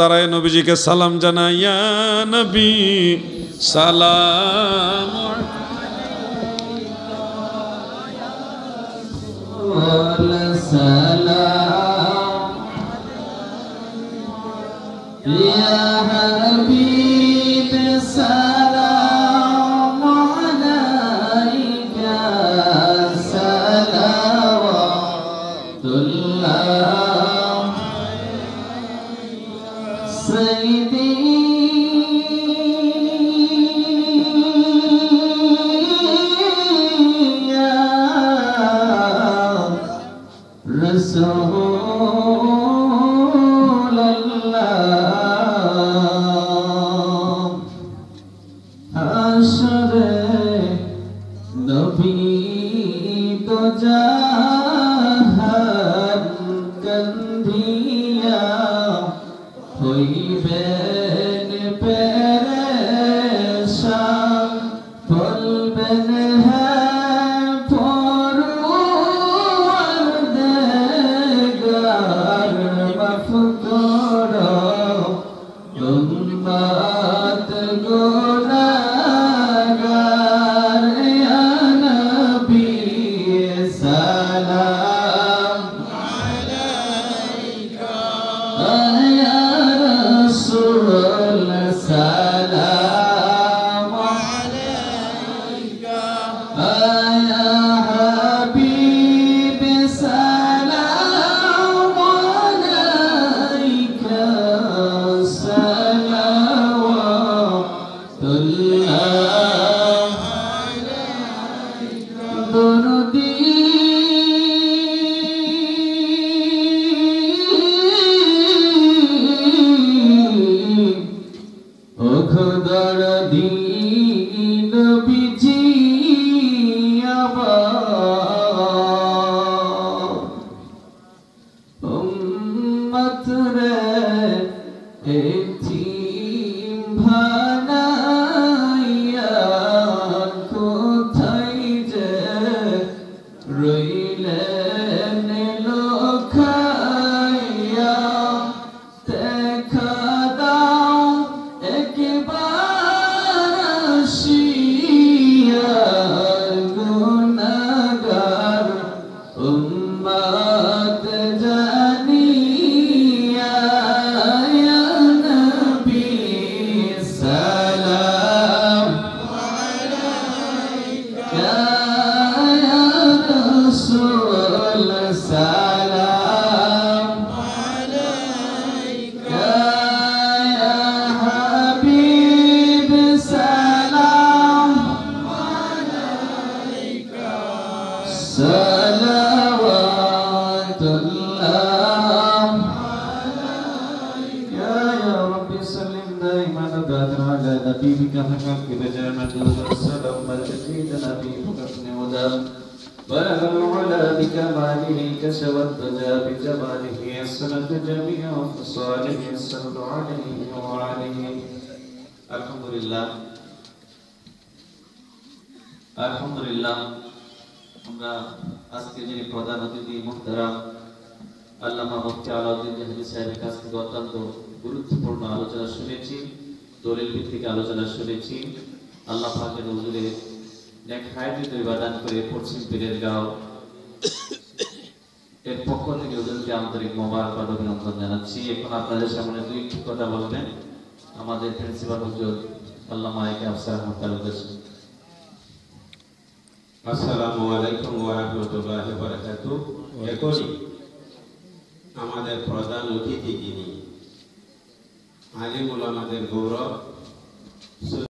দাঁড়ায় নবীজিকে সালাম জানাই, ইয়া নবী সালাম সালাম ইয়া হাবিব সালাম আলাইকা সালাওয়াতুল্লাহ সাইয়্যিদি রাসূলুল্লাহ হাশরে নবী তো জাহান কান্দিয়া হইবেন পেরেশান বলবেন হ্যাঁ পরওয়ারদিগার মাফ করো উম্মত গুনাহগার ইয়া নবী সালাম আলাইকা ইয়া রাসূল সালাম আলাইকা ইয়া হাবিব সালাম আলাইকা সালাওয়াতুল্লাহ দরুদি ও খোদারদি নবীজি আমার উম্মত রে এতিম বানাইয়া কোথায় যে রইলেন লোকাইয়া দেখা দাও একবার আসিয়া গুনাহগার উম্মত জানিয়া ইয়া নবী সালাম আলাইকা ইয়া রাসূল সালাম আলাইকা ইয়া হাবিব সালাম আলাইকা সালাওয়াতুল্লাহ يا رب سلم دائما ابدا على نبيك حقك بجامع السلام الجديد نبيك ابن هدى بلغ العلا بكماله كسب الدجى بجماله السند جميع خصاله السند عليه وعليه الحمد لله আলহামদুলিল্লাহ। আমরা আজকে যিনি প্রধান অতিথি মুহতারাম আল্লামা মুফতি আলাউদ্দিন জাহাঙ্গীর সাহেবের কাছ থেকে অত্যন্ত গুরুত্বপূর্ণ আলোচনা শুনেছি, দলিল ভিত্তিক আলোচনা শুনেছি। আল্লাহ পাকের হুজুরে নেক হায়াতে তৈবা দান করে পশ্চিম পীরের গাঁও এর পক্ষ থেকে হুজুরকে আন্তরিক মোবারকবাদ অভিনন্দন জানাচ্ছি। এখন আপনাদের সামনে দুই কথা বলবেন আমাদের প্রিন্সিপাল হুজুর আল্লামা একে আফসার আহমদ। আসসালামু আলাইকুম ওয়া রাহমাতুল্লাহি ওয়া বারাকাতুহু। এখনই আমাদের প্রধান অতিথি যিনি আলিম উলামাদের গৌরব